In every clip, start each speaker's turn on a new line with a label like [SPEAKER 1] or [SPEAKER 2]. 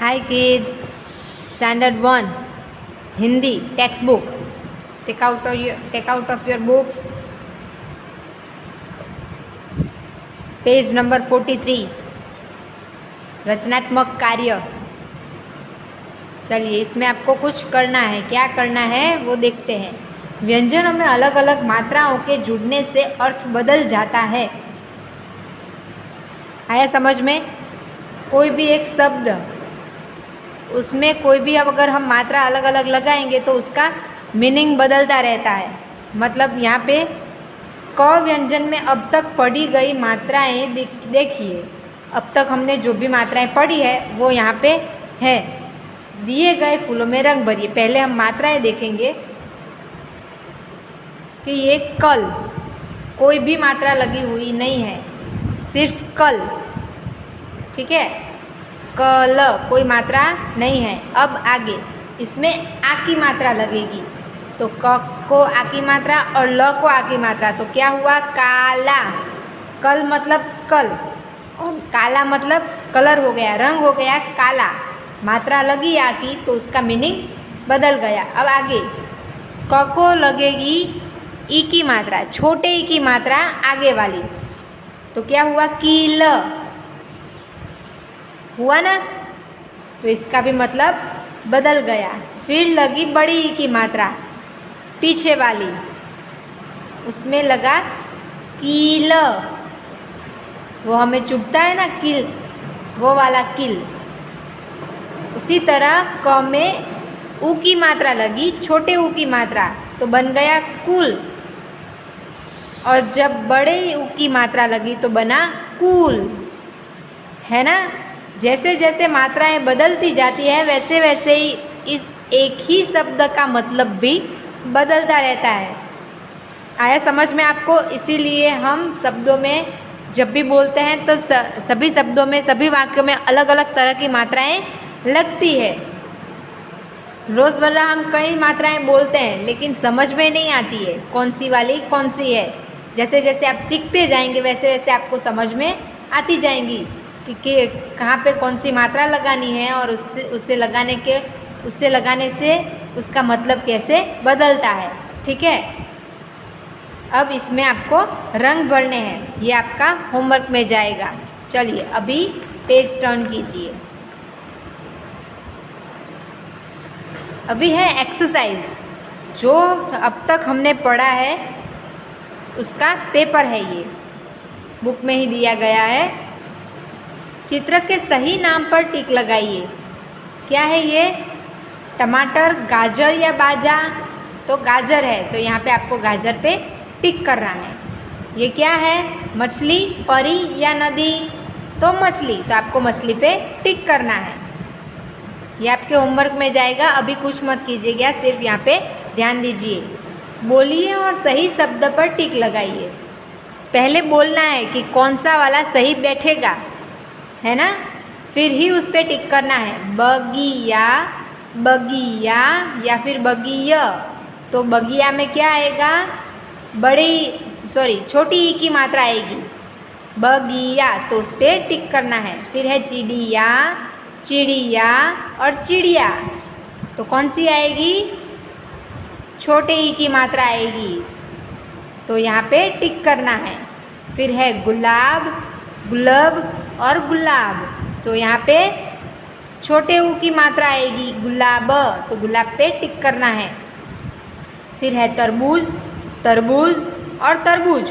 [SPEAKER 1] Hi kids, Standard 1 Hindi textbook. Take out of your books. Page number 43. रचनात्मक कार्य. चलिए इसमें आपको कुछ करना है. क्या करना है वो देखते हैं. व्यंजनों में अलग अलग मात्राओं के जुड़ने से अर्थ बदल जाता है. आया समझ में? कोई भी एक शब्द, उसमें कोई भी अब अगर हम मात्रा अलग अलग लगाएंगे तो उसका मीनिंग बदलता रहता है. मतलब यहाँ पे क व्यंजन में अब तक पढ़ी गई मात्राएं देखिए. अब तक हमने जो भी मात्राएं पढ़ी है वो यहाँ पे है. दिए गए फूलों में रंग भरिए. पहले हम मात्राएं देखेंगे कि ये कल, कोई भी मात्रा लगी हुई नहीं है, सिर्फ कल. ठीक है, कल कोई मात्रा नहीं है. अब आगे इसमें आ की मात्रा लगेगी. तो क को आ की मात्रा और ल को आ की मात्रा. तो क्या हुआ? काला. कल मतलब कल और काला मतलब कलर हो गया, रंग हो गया काला. मात्रा लगी आ की तो उसका मीनिंग बदल गया. अब आगे क को लगेगी ई की मात्रा, छोटे ई की मात्रा आगे वाली. तो क्या हुआ? कील हुआ ना. तो इसका भी मतलब बदल गया. फिर लगी बड़ी ई की मात्रा पीछे वाली, उसमें लगा कील. वो हमें चुभता है ना किल, वो वाला किल. उसी तरह क में ऊ की मात्रा लगी, छोटे ऊ की मात्रा, तो बन गया कुल. और जब बड़े ऊ की मात्रा लगी तो बना कूल. है ना? जैसे जैसे मात्राएं बदलती जाती है वैसे वैसे ही इस एक ही शब्द का मतलब भी बदलता रहता है. आया समझ में आपको? इसीलिए हम शब्दों में जब भी बोलते हैं तो सभी शब्दों में, सभी वाक्यों में अलग अलग तरह की मात्राएं लगती है. रोज़मर्रा हम कई मात्राएं बोलते हैं लेकिन समझ में नहीं आती है कौन सी वाली कौन सी है. जैसे जैसे आप सीखते जाएंगे वैसे वैसे आपको समझ में आती जाएंगी कि कहाँ पे कौन सी मात्रा लगानी है और उससे लगाने से उसका मतलब कैसे बदलता है. ठीक है, अब इसमें आपको रंग भरने हैं. ये आपका होमवर्क में जाएगा. चलिए अभी पेज टर्न कीजिए. अभी है एक्सरसाइज. जो अब तक हमने पढ़ा है उसका पेपर है. ये बुक में ही दिया गया है. चित्र के सही नाम पर टिक लगाइए. क्या है ये? टमाटर, गाजर या बाजा? तो गाजर है तो यहाँ पे आपको गाजर पे टिक करना है. ये क्या है? मछली, परी या नदी? तो मछली, तो आपको मछली पे टिक करना है. ये आपके होमवर्क में जाएगा. अभी कुछ मत कीजिएगा, सिर्फ यहाँ पे ध्यान दीजिए. बोलिए और सही शब्द पर टिक लगाइए. पहले बोलना है कि कौन सा वाला सही बैठेगा, है ना? फिर ही उस पर टिक करना है. बगिया, बगिया या फिर बगिया. तो बगिया में क्या आएगा? छोटी ई की मात्रा आएगी. बगिया, तो उस पर टिक करना है. फिर है चिड़िया, चिड़िया और चिड़िया. तो कौन सी आएगी? छोटे ई की मात्रा आएगी. तो यहाँ पे टिक करना है. फिर है गुलाब, गुलाब और गुलाब. तो यहाँ पे छोटे ऊ की मात्रा आएगी गुलाब. तो गुलाब पे टिक करना है. फिर है तरबूज, तरबूज और तरबूज.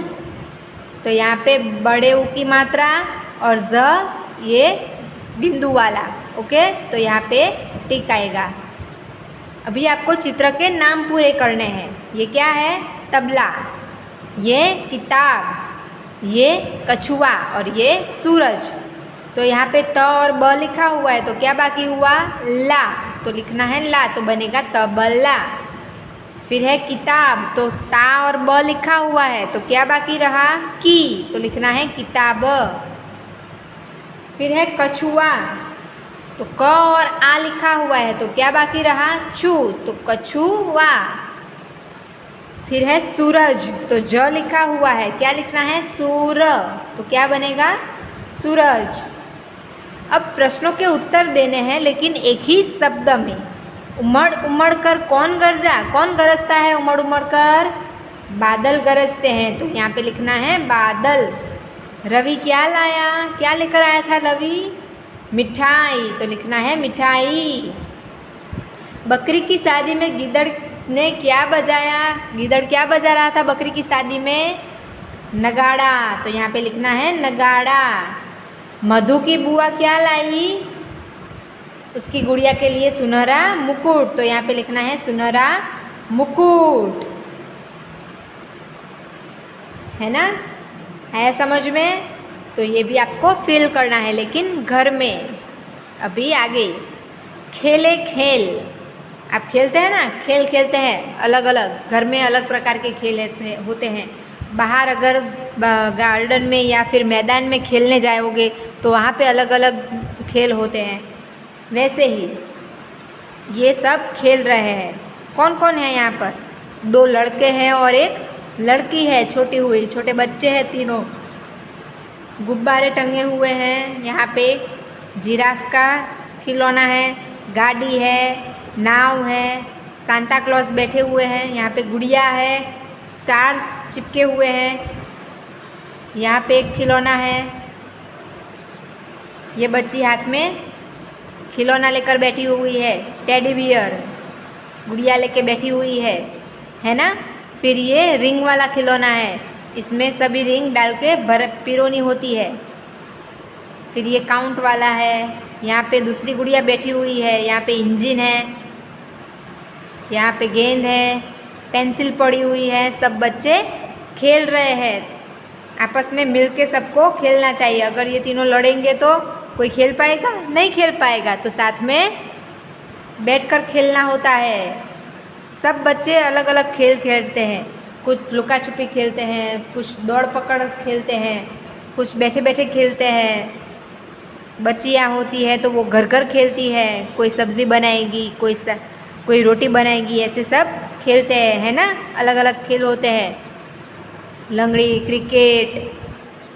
[SPEAKER 1] तो यहाँ पे बड़े ऊ की मात्रा और ज ये बिंदु वाला. ओके, तो यहाँ पे टिक आएगा. अभी आपको चित्र के नाम पूरे करने हैं. ये क्या है? तबला, ये किताब, ये कछुआ और ये सूरज. तो यहाँ पे त और ब लिखा हुआ है तो क्या बाकी हुआ? ला. तो लिखना है ला, तो बनेगा तबला. फिर है किताब, तो ता और ब लिखा हुआ है तो क्या बाकी रहा? की. तो लिखना है किताब. फिर है कछुआ, तो क और आ लिखा हुआ है तो क्या बाकी रहा? छू. तो कछुआ. फिर है सूरज, तो ज लिखा हुआ है, क्या लिखना है? सूर. तो क्या बनेगा? सूरज. अब प्रश्नों के उत्तर देने हैं लेकिन एक ही शब्द में। उमड़ उमड़ कर कौन गरजा, कौन गरजता है उमड़ उमड़ कर? बादल गरजते हैं, तो यहाँ पे लिखना है बादल। रवि क्या लाया, क्या लेकर आया था रवि? मिठाई, तो लिखना है मिठाई। बकरी की शादी में गिद्दड़ ने क्या बजाया? गिद्दड़ क्या बजा रहा था बकरी की शादी में? नगाड़ा, तो यहाँ पे लिखना है नगाड़ा। मधु की बुआ क्या लाई? उसकी गुड़िया के लिए सुनहरा मुकुट, तो यहाँ पे लिखना है सुनहरा मुकुट। है ना, है समझ में? तो ये भी आपको फिल करना है लेकिन घर में। अभी आगे खेले खेल, आप खेलते हैं ना, खेल खेलते हैं अलग अलग, घर में अलग प्रकार के खेल होते हैं। बाहर अगर गार्डन में या फिर मैदान में खेलने जाओगे तो वहाँ पे अलग अलग खेल होते हैं। वैसे ही ये सब खेल रहे हैं। कौन कौन है यहाँ पर? 2 लड़के हैं और एक लड़की है छोटी हुई, छोटे बच्चे हैं तीनों। गुब्बारे टंगे हुए हैं यहाँ पे, जिराफ का खिलौना है, गाड़ी है, नाव है, सांता क्लॉज बैठे हुए हैं, यहाँ पे गुड़िया है, स्टार्स चिपके हुए हैं, यहाँ पे एक खिलौना है। ये बच्ची हाथ में खिलौना लेकर बैठी हुई है, टेडी बियर गुड़िया लेके बैठी हुई है ना। फिर ये रिंग वाला खिलौना है, इसमें सभी रिंग डाल के पिरोनी होती है। फिर ये काउंट वाला है, यहाँ पे दूसरी गुड़िया बैठी हुई है, यहाँ पे इंजन है, यहाँ पे गेंद है, पेंसिल पड़ी हुई है। सब बच्चे खेल रहे हैं, आपस में मिलके सबको खेलना चाहिए। अगर ये तीनों लड़ेंगे तो कोई खेल पाएगा? नहीं खेल पाएगा। तो साथ में बैठकर खेलना होता है। सब बच्चे अलग अलग खेल खेलते हैं, कुछ लुका छुपी खेलते हैं, कुछ दौड़ पकड़ खेलते हैं, कुछ बैठे बैठे खेलते हैं। बच्चियाँ होती है तो वो घर घर खेलती है, कोई सब्ज़ी बनाएगी, कोई रोटी बनाएगी, ऐसे सब खेलते हैं, है ना। अलग अलग खेल होते हैं, लंगड़ी, क्रिकेट,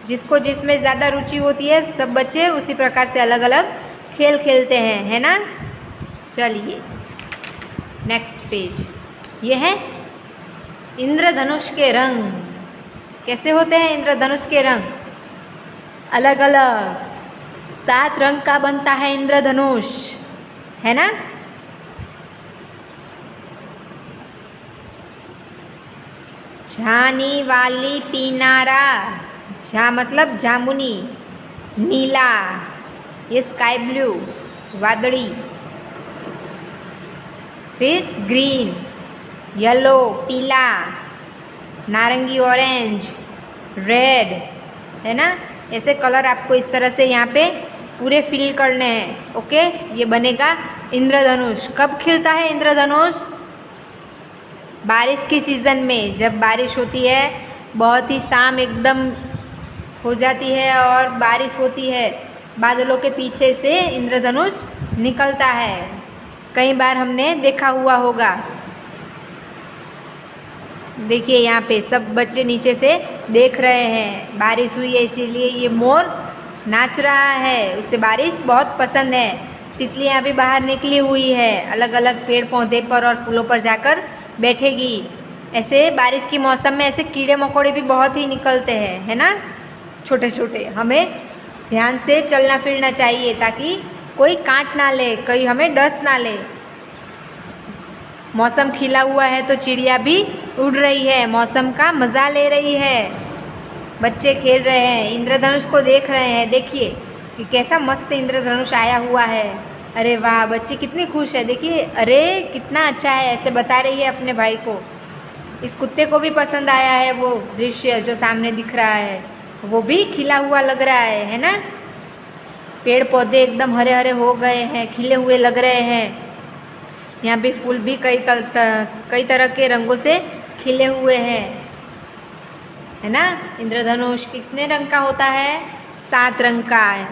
[SPEAKER 1] जिसको जिसमें ज़्यादा रुचि होती है सब बच्चे उसी प्रकार से अलग अलग खेल खेलते हैं, है ना। चलिए नेक्स्ट पेज। ये है इंद्रधनुष के रंग। कैसे होते हैं इंद्रधनुष के रंग? अलग अलग 7 रंग का बनता है इंद्रधनुष, है ना। झानी वाली पीनारा, झा मतलब जामुनी, नीला ये स्काई ब्लू वादड़ी, फिर ग्रीन, येलो पीला, नारंगी ऑरेंज, रेड, है ना। ऐसे कलर आपको इस तरह से यहाँ पे पूरे फिल करने हैं। ओके, ये बनेगा इंद्रधनुष। कब खिलता है इंद्रधनुष? बारिश की सीज़न में, जब बारिश होती है, बहुत ही शाम एकदम हो जाती है और बारिश होती है, बादलों के पीछे से इंद्रधनुष निकलता है। कई बार हमने देखा हुआ होगा। देखिए यहाँ पे सब बच्चे नीचे से देख रहे हैं, बारिश हुई है इसीलिए ये मोर नाच रहा है, उसे बारिश बहुत पसंद है। तितलियाँ भी बाहर निकली हुई है, अलग अलग पेड़ पौधे पर और फूलों पर जाकर बैठेगी। ऐसे बारिश के मौसम में ऐसे कीड़े मकोड़े भी बहुत ही निकलते हैं, है ना, छोटे छोटे। हमें ध्यान से चलना फिरना चाहिए ताकि कोई काट ना ले, कोई हमें डस ना ले। मौसम खिला हुआ है तो चिड़िया भी उड़ रही है, मौसम का मज़ा ले रही है। बच्चे खेल रहे हैं, इंद्रधनुष को देख रहे हैं। देखिए कि कैसा मस्त इंद्रधनुष आया हुआ है। अरे वाह, बच्ची कितनी खुश है। देखिए, अरे कितना अच्छा है, ऐसे बता रही है अपने भाई को। इस कुत्ते को भी पसंद आया है वो दृश्य जो सामने दिख रहा है, वो भी खिला हुआ लग रहा है ना। पेड़ पौधे एकदम हरे हरे हो गए हैं, खिले हुए लग रहे हैं। यहाँ भी फूल भी कई तरह के रंगों से खिले हुए हैं, है ना। इंद्रधनुष कितने रंग का होता है? 7 रंग का है।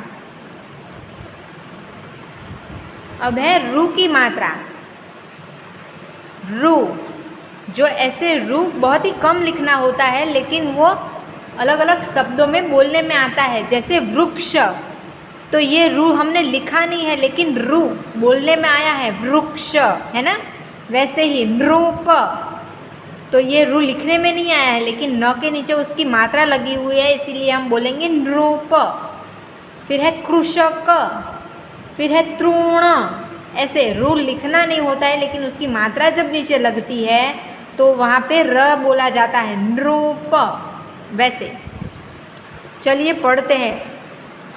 [SPEAKER 1] अब है रू की मात्रा। रू, जो ऐसे रू बहुत ही कम लिखना होता है लेकिन वो अलग अलग शब्दों में बोलने में आता है। जैसे वृक्ष, तो ये रू हमने लिखा नहीं है, लेकिन रू बोलने में आया है, वृक्ष, है ना। वैसे ही नृप, तो ये रू लिखने में नहीं आया है, लेकिन न के नीचे उसकी मात्रा लगी हुई है, इसीलिए हम बोलेंगे नृप। फिर है कृषक, फिर है तृण। ऐसे रू लिखना नहीं होता है, लेकिन उसकी मात्रा जब नीचे लगती है तो वहाँ पे र बोला जाता है, नृप। वैसे चलिए पढ़ते हैं।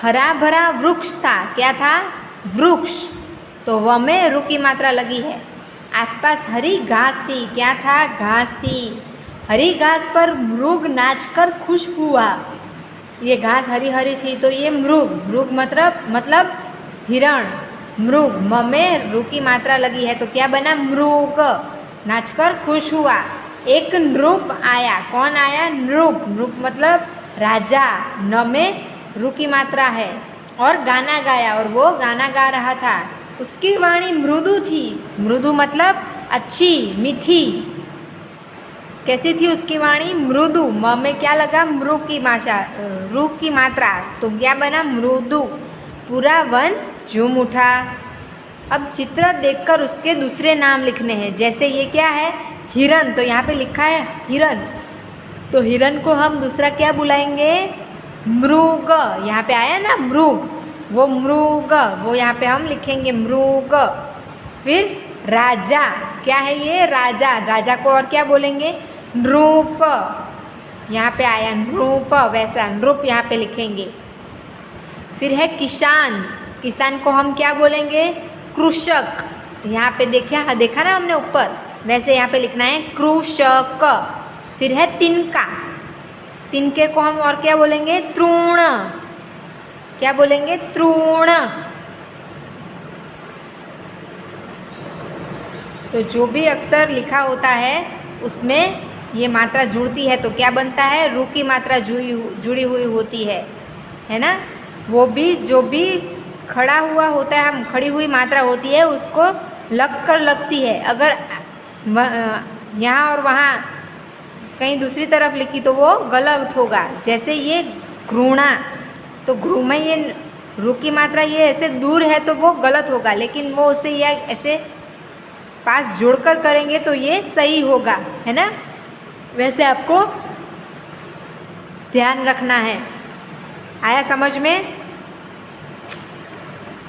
[SPEAKER 1] हरा भरा वृक्ष था, क्या था, वृक्ष, तो व में रू की मात्रा लगी है। आसपास हरी घास थी, क्या था, घास थी। हरी घास पर मृग नाचकर खुश हुआ। ये घास हरी हरी थी, तो ये मृग, मृग मतलब हिरण, मृग, म में रू की मात्रा लगी है, तो क्या बना, मृग, नाचकर खुश हुआ। एक नृप आया, कौन आया, नृप, नृप मतलब राजा, न में रू की मात्रा है, और गाना गाया, और वो गाना गा रहा था। उसकी वाणी मृदु थी, मृदु मतलब अच्छी, मीठी। कैसी थी उसकी वाणी, मृदु, म में क्या लगा, मृ की मात्रा, रू की मात्रा, तो क्या बना, मृदु। पूरा वन झूम उठा। अब चित्र देखकर उसके दूसरे नाम लिखने हैं। जैसे ये क्या है, हिरन, तो यहाँ पे लिखा है हिरन, तो हिरन को हम दूसरा क्या बुलाएंगे, मृग। यहाँ पे आया ना मृग, वो मृग, वो यहाँ पे हम लिखेंगे मृग। फिर राजा, क्या है ये, राजा, राजा को और क्या बोलेंगे, नृप। यहाँ पे आया नृप, वैसा नृप यहाँ पे लिखेंगे। फिर है किसान, किसान को हम क्या बोलेंगे, कृषक। यहाँ पे देखा ना हमने ऊपर, वैसे यहाँ पे लिखना है कृषक। फिर है तिनका, तिनके को हम और क्या बोलेंगे, तृण, क्या बोलेंगे, तृण। तो जो भी अक्षर लिखा होता है उसमें ये मात्रा जुड़ती है, तो क्या बनता है, रू की मात्रा जुड़ी हुई होती है ना। वो भी जो भी खड़ा हुआ होता है, खड़ी हुई मात्रा होती है, उसको लग कर लगती है। अगर यहाँ और वहाँ कहीं दूसरी तरफ लिखी तो वो गलत होगा। जैसे ये घृणा, तो घृ में ये रू की मात्रा ये ऐसे दूर है तो वो गलत होगा, लेकिन वो उसे या ऐसे पास जोड़कर करेंगे तो ये सही होगा, है ना। वैसे आपको ध्यान रखना है। आया समझ में।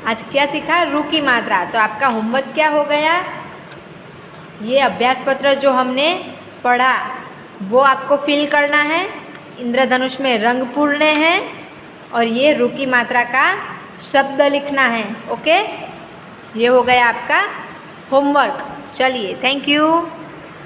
[SPEAKER 1] आज क्या सीखा, रू की मात्रा। तो आपका होमवर्क क्या हो गया, ये अभ्यास पत्र जो हमने पढ़ा वो आपको फिल करना है। इंद्रधनुष में रंग पूरने हैं और ये रू की मात्रा का शब्द लिखना है। ओके, ये हो गया आपका होमवर्क। चलिए, थैंक यू।